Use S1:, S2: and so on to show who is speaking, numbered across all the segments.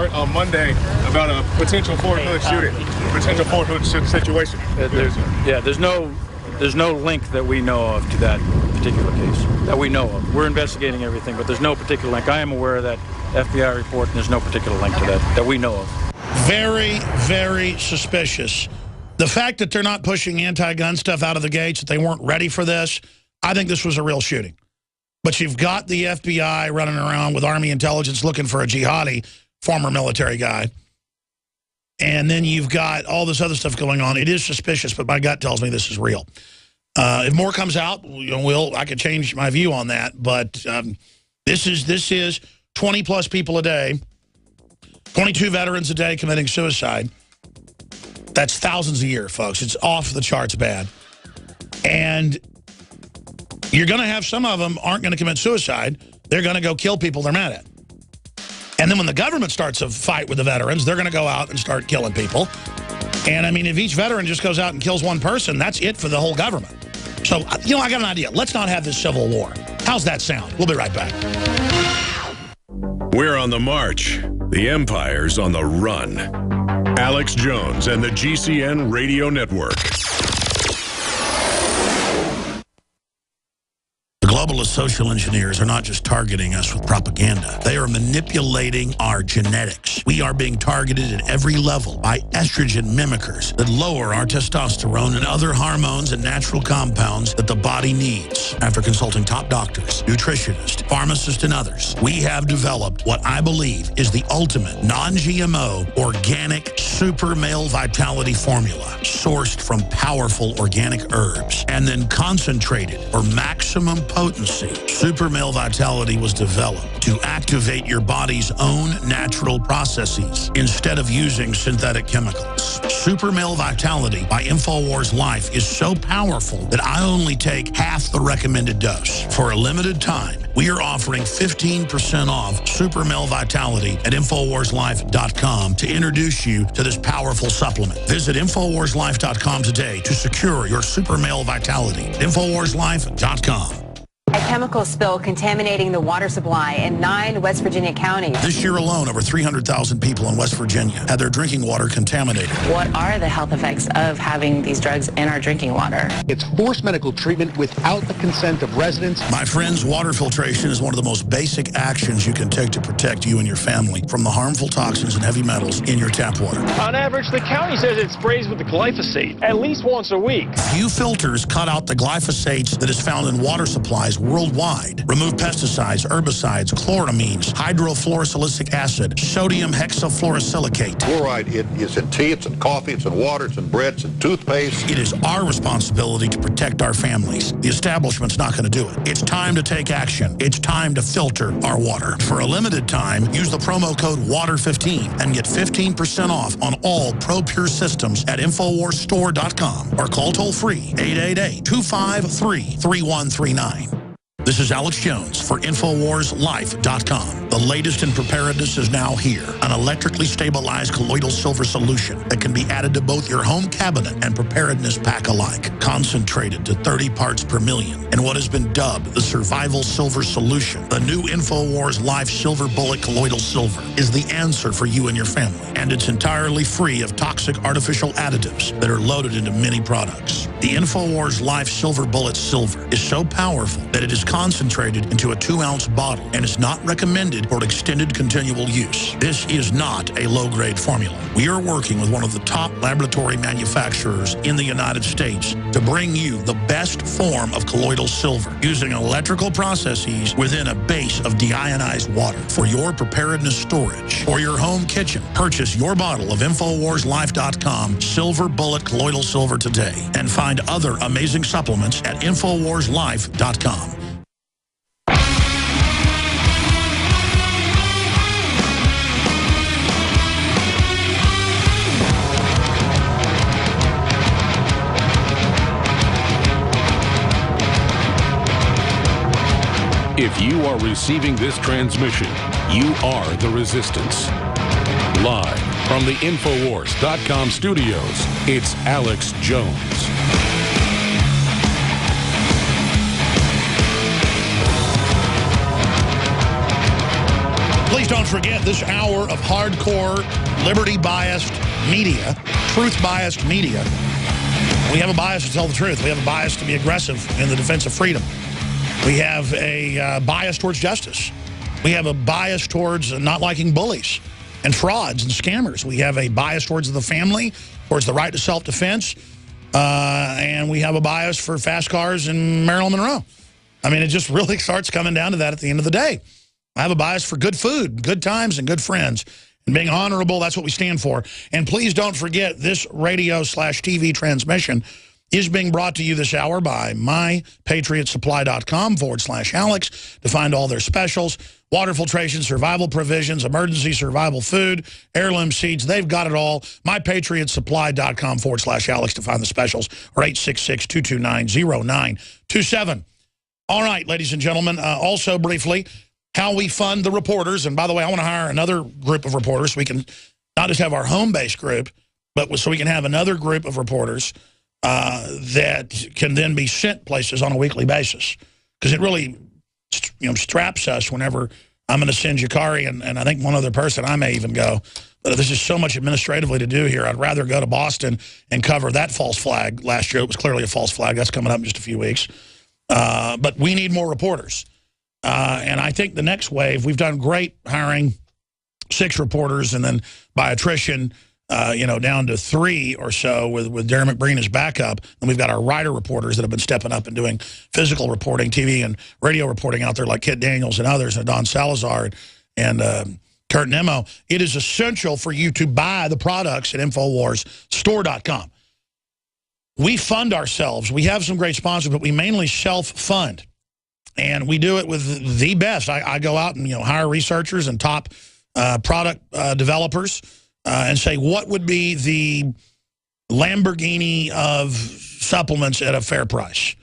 S1: point on Monday about a potential Fort Hood shooting, potential Fort Hood situation.
S2: There's no link that we know of to that particular case that we know of. We're investigating everything, but there's no particular link. I am aware of that FBI report, and there's no particular link to that we know of.
S3: Very, very suspicious. The fact that they're not pushing anti-gun stuff out of the gates, that they weren't ready for this, I think this was a real shooting. But you've got the FBI running around with Army intelligence looking for a jihadi, former military guy. And then you've got all this other stuff going on. It is suspicious, but my gut tells me this is real. If more comes out, I could change my view on that. But this is 20-plus people a day, 22 veterans a day committing suicide. That's thousands a year, folks. It's off the charts bad. And you're going to have some of them aren't going to commit suicide. They're going to go kill people they're mad at. And then when the government starts a fight with the veterans, they're going to go out and start killing people. And, I mean, if each veteran just goes out and kills one person, that's it for the whole government. So, I got an idea. Let's not have this civil war. How's that sound? We'll be right back.
S4: We're on the march. The empire's on the run. Alex Jones and the GCN Radio Network.
S3: Globalist social engineers are not just targeting us with propaganda. They are manipulating our genetics. We are being targeted at every level by estrogen mimickers that lower our testosterone and other hormones and natural compounds that the body needs. After consulting top doctors, nutritionists, pharmacists, and others, we have developed what I believe is the ultimate non-GMO organic super male vitality formula sourced from powerful organic herbs and then concentrated for maximum potency. Super Male Vitality was developed to activate your body's own natural processes instead of using synthetic chemicals. Super Male Vitality by InfoWars Life is so powerful that I only take half the recommended dose. For a limited time, we are offering 15% off Super Male Vitality at InfoWarsLife.com to introduce you to this powerful supplement. Visit InfoWarsLife.com today to secure your Super Male Vitality. InfoWarsLife.com.
S5: A chemical spill contaminating the water supply in 9 West Virginia counties.
S3: This year alone, over 300,000 people in West Virginia had their drinking water contaminated.
S6: What are the health effects of having these drugs in our drinking water?
S7: It's forced medical treatment without the consent of residents.
S3: My friends, water filtration is one of the most basic actions you can take to protect you and your family from the harmful toxins and heavy metals in your tap water.
S8: On average, the county says it sprays with the glyphosate at least once a week.
S3: Few filters cut out the glyphosates that is found in water supplies worldwide. Remove pesticides, herbicides, chloramines, hydrofluorosilicic acid, sodium hexafluorosilicate.
S9: Fluoride is in tea, it's in coffee, it's in water, it's in bread, it's in toothpaste.
S3: It is our responsibility to protect our families. The establishment's not going to do it. It's time to take action. It's time to filter our water. For a limited time, use the promo code WATER15 and get 15% off on all ProPure systems at InfoWarsStore.com or call toll-free 888-253-3139. This is Alex Jones for InfoWarsLife.com. The latest in preparedness is now here. An electrically stabilized colloidal silver solution that can be added to both your home cabinet and preparedness pack alike. Concentrated to 30 parts per million in what has been dubbed the survival silver solution. The new InfoWars Life Silver Bullet Colloidal Silver is the answer for you and your family. And it's entirely free of toxic artificial additives that are loaded into many products. The InfoWars Life Silver Bullet Silver is so powerful that it is concentrated into a 2-ounce bottle and is not recommended for extended continual use. This is not a low-grade formula. We are working with one of the top laboratory manufacturers in the United States to bring you the best form of colloidal silver using electrical processes within a base of deionized water for your preparedness storage or your home kitchen. Purchase your bottle of InfoWarsLife.com Silver Bullet Colloidal Silver today and find other amazing supplements at InfoWarsLife.com.
S4: If you are receiving this transmission, you are the resistance. Live from the Infowars.com studios, it's Alex Jones.
S3: please don't forget this hour of hardcore, liberty-biased media, truth-biased media. We have a bias to tell the truth. We have a bias to be aggressive in the defense of freedom. We have a bias towards justice. We have a bias towards not liking bullies and frauds and scammers. We have a bias towards the family, towards the right to self-defense, and we have a bias for fast cars and Marilyn Monroe. I mean, it just really starts coming down to that at the end of the day. I have a bias for good food, good times, and good friends. And being honorable, that's what we stand for. And please don't forget, this radio/TV transmission is being brought to you this hour by mypatriotsupply.com/Alex to find all their specials. Water filtration, survival provisions, emergency survival food, heirloom seeds. They've got it all. mypatriotsupply.com/Alex to find the specials, or 866-229-0927. All right, ladies and gentlemen, also briefly, how we fund the reporters. And by the way, I want to hire another group of reporters so we can not just have our home-based group, but so we can have another group of reporters that can then be sent places on a weekly basis. Because it really straps us whenever I'm going to send Yakari and I think one other person. I may even go. But this is so much administratively to do here. I'd rather go to Boston and cover that false flag. Last year, it was clearly a false flag. That's coming up in just a few weeks. But we need more reporters. And I think the next wave, we've done great hiring 6 reporters and then by attrition, down to 3 or so with Darren McBreen as backup. And we've got our writer reporters that have been stepping up and doing physical reporting, TV and radio reporting out there like Kit Daniels and others, and Don Salazar and Kurt Nemo. It is essential for you to buy the products at InfoWarsStore.com. We fund ourselves. We have some great sponsors, but we mainly self-fund. And we do it with the best. I go out and hire researchers and top product developers and say, what would be the Lamborghini of supplements at a fair price?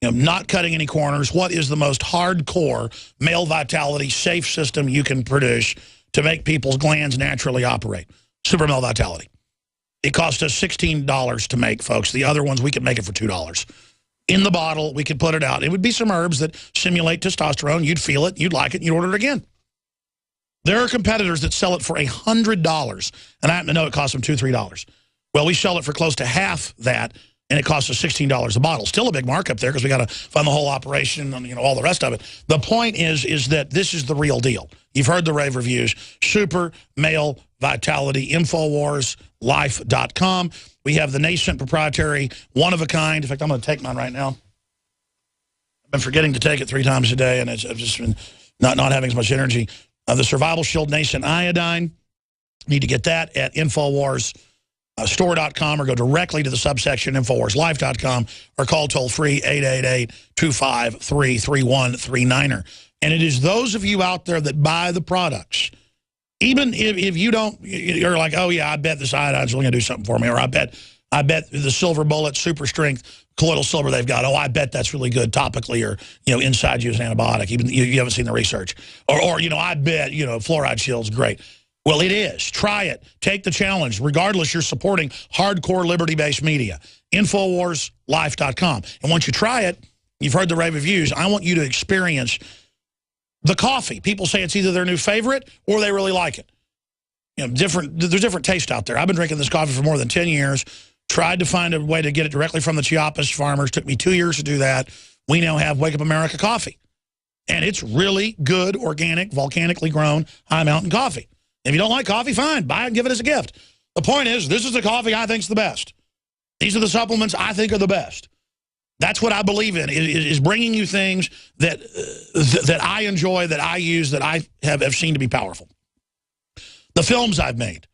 S3: Not cutting any corners. What is the most hardcore male vitality safe system you can produce to make people's glands naturally operate? Super Male Vitality. It cost us $16 to make, folks. The other ones, we could make it for $2. In the bottle, we could put it out. It would be some herbs that simulate testosterone. You'd feel it, you'd like it, and you'd order it again. There are competitors that sell it for $100, and I happen to know it costs them $2, $3. Well, we sell it for close to half that, and it costs us $16 a bottle. Still a big markup there because we got to fund the whole operation and all the rest of it. The point is that this is the real deal. You've heard the rave reviews. Super Male Vitality, InfoWarsLife.com. We have the nascent proprietary, one-of-a-kind. In fact, I'm going to take mine right now. I've been forgetting to take it 3 times a day, and I've just been not having as much energy. The Survival Shield Nascent Iodine. Need to get that at InfoWarsStore.com or go directly to the subsection InfoWarsLife.com or call toll-free 888-253-3139. And it is those of you out there that buy the products. Even if you don't, you're like, oh, yeah, I bet this iodine's really going to do something for me. Or I bet the Silver Bullet Super Strength Colloidal Silver they've got, oh, I bet that's really good topically or, inside you as an antibiotic. Even you haven't seen the research. Or I bet, Fluoride Shield's great. Well, it is. Try it. Take the challenge. Regardless, you're supporting hardcore liberty-based media. InfoWarsLife.com. And once you try it, you've heard the rave reviews, I want you to experience the coffee. People say it's either their new favorite or they really like it. There's different tastes out there. I've been drinking this coffee for more than 10 years. Tried to find a way to get it directly from the Chiapas farmers. Took me 2 years to do that. We now have Wake Up America coffee. And it's really good, organic, volcanically grown, high mountain coffee. If you don't like coffee, fine. Buy it and give it as a gift. The point is, this is the coffee I think is the best. These are the supplements I think are the best. That's what I believe in, is bringing you things that I enjoy, that I use, that I have seen to be powerful. The films I've made,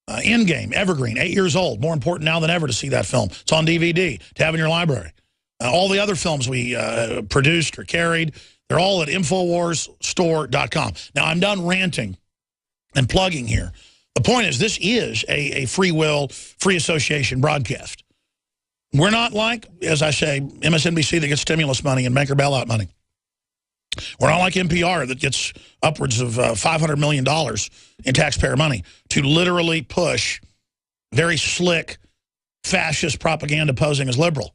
S3: Endgame, Evergreen, 8 years old, more important now than ever to see that film. It's on DVD to have in your library. All the other films we produced or carried, they're all at InfoWarsStore.com. Now, I'm done ranting and plugging here. The point is, this is a free will, free association broadcast. We're not like, as I say, MSNBC that gets stimulus money and banker bailout money. We're not like NPR that gets upwards of $500 million in taxpayer money to literally push very slick fascist propaganda posing as liberal.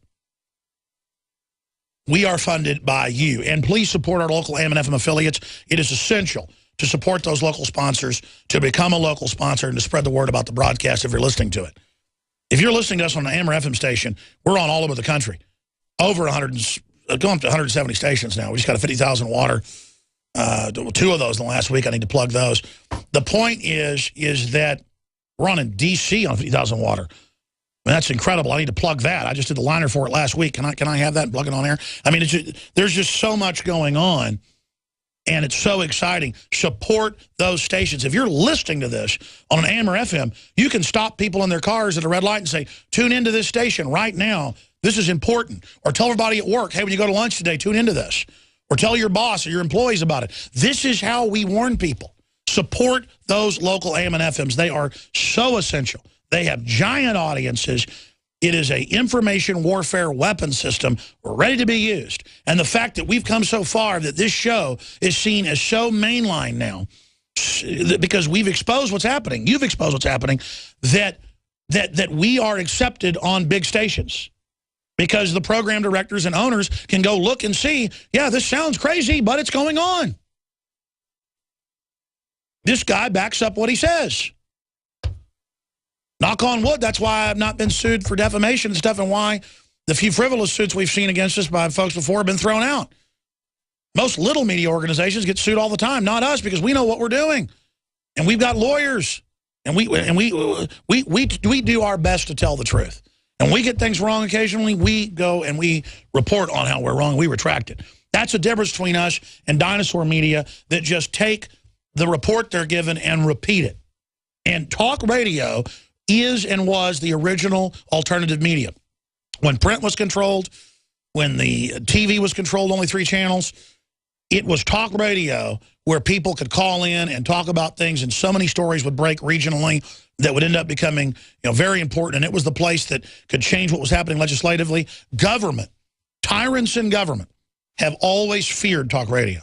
S3: We are funded by you. And please support our local AM and FM affiliates. It is essential to support those local sponsors, to become a local sponsor, and to spread the word about the broadcast if you're listening to it. If you're listening to us on an AMR FM station, we're on all over the country. Over 100, going up to 170 stations now. We just got a 50,000 water. 2 of those in the last week. I need to plug those. The point is that we're on in D.C. on 50,000 water. I mean, that's incredible. I need to plug that. I just did the liner for it last week. Can I have that and plug it on air? I mean, there's just so much going on, and it's so exciting. Support those stations. If you're listening to this on an AM or FM, you can stop people in their cars at a red light and say, tune into this station right now. This is important. Or tell everybody at work, hey, when you go to lunch today, tune into this. Or tell your boss or your employees about it. This is how we warn people. Support those local AM and FMs. They are so essential. They have giant audiences. It is an information warfare weapon system ready to be used. And the fact that we've come so far that this show is seen as so mainline now, because we've exposed what's happening, you've exposed what's happening, that we are accepted on big stations. Because the program directors and owners can go look and see, yeah, this sounds crazy, but it's going on. This guy backs up what he says. Knock on wood, that's why I've not been sued for defamation and stuff, and why the few frivolous suits we've seen against us by folks before have been thrown out. Most little media organizations get sued all the time, not us, because we know what we're doing. And we've got lawyers. And we do our best to tell the truth. And we get things wrong occasionally, we go and we report on how we're wrong, we retract it. That's the difference between us and dinosaur media that just take the report they're given and repeat it. And talk radio is and was the original alternative media. When print was controlled, when the TV was controlled, only 3 channels, it was talk radio where people could call in and talk about things, and so many stories would break regionally that would end up becoming, very important. And it was the place that could change what was happening legislatively. Government, tyrants in government, have always feared talk radio.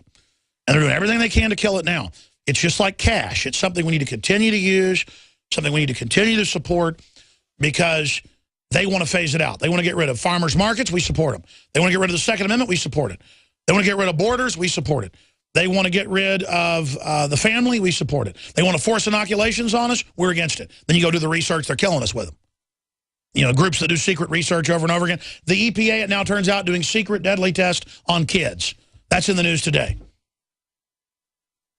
S3: And they're doing everything they can to kill it now. It's just like cash. It's something we need to continue to use, something we need to continue to support, because they want to phase it out. They want to get rid of farmers markets, we support them. They want to get rid of the Second Amendment, we support it. They want to get rid of borders, we support it. They want to get rid of the family, we support it. They want to force inoculations on us, we're against it. Then you go do the research, they're killing us with them. Groups that do secret research over and over again. The EPA, it now turns out, doing secret deadly tests on kids. That's in the news today.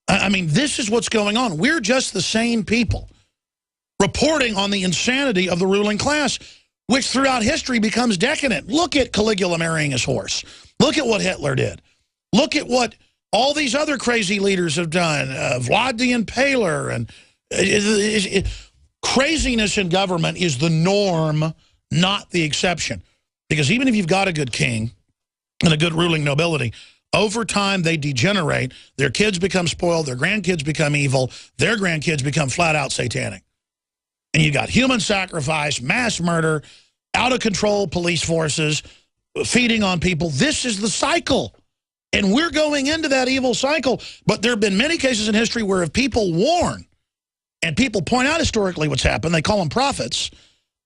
S3: I mean, this is what's going on. We're just the same people reporting on the insanity of the ruling class, which throughout history becomes decadent. Look at Caligula marrying his horse. Look at what Hitler did. Look at what all these other crazy leaders have done. Vlad the Impaler. And craziness in government is the norm, not the exception. Because even if you've got a good king and a good ruling nobility, over time they degenerate. Their kids become spoiled. Their grandkids become evil. Their grandkids become flat out satanic. And you got human sacrifice, mass murder, out-of-control police forces, feeding on people. This is the cycle. And we're going into that evil cycle. But there have been many cases in history where if people warn and people point out historically what's happened, they call them prophets,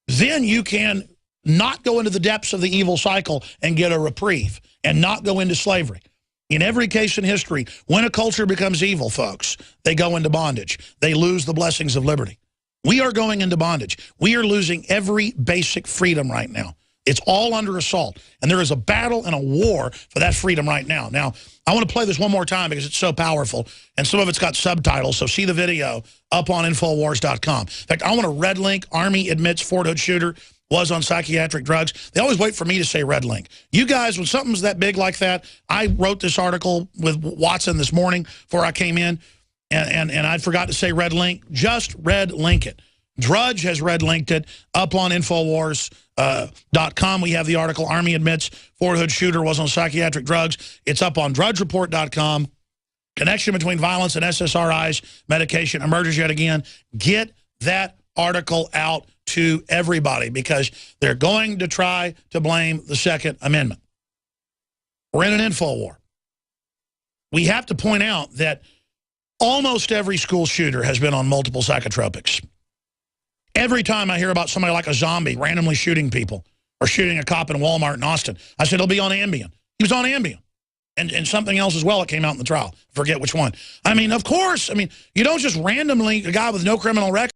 S3: then you can not go into the depths of the evil cycle and get a reprieve and not go into slavery. In every case in history, when a culture becomes evil, folks, they go into bondage. They lose the blessings of liberty. We are going into bondage. We are losing every basic freedom right now. It's all under assault. And there is a battle and a war for that freedom right now. Now, I want to play this one more time because it's so powerful. And some of it's got subtitles, so see the video up on Infowars.com. In fact, I want to red link Army admits Fort Hood shooter was on psychiatric drugs. They always wait for me to say red link. You guys, when something's that big like that, I wrote this article with Watson this morning before I came in, and I forgot to say red link. Just red link it. Drudge has red linked it up on Infowars.com. We have the article, Army admits Fort Hood shooter was on psychiatric drugs. It's up on DrudgeReport.com. Connection between violence and SSRIs medication emerges yet again. Get that article out to everybody because they're going to try to blame the Second Amendment. We're in an info war. We have to point out that almost every school shooter has been on multiple psychotropics. Every time I hear about somebody like a zombie randomly shooting people or shooting a cop in Walmart in Austin, I said, he'll be on Ambien. He was on Ambien. and something else as well that came out in the trial. Forget which one. I mean, of course. I mean, you don't just randomly, a guy with no criminal record.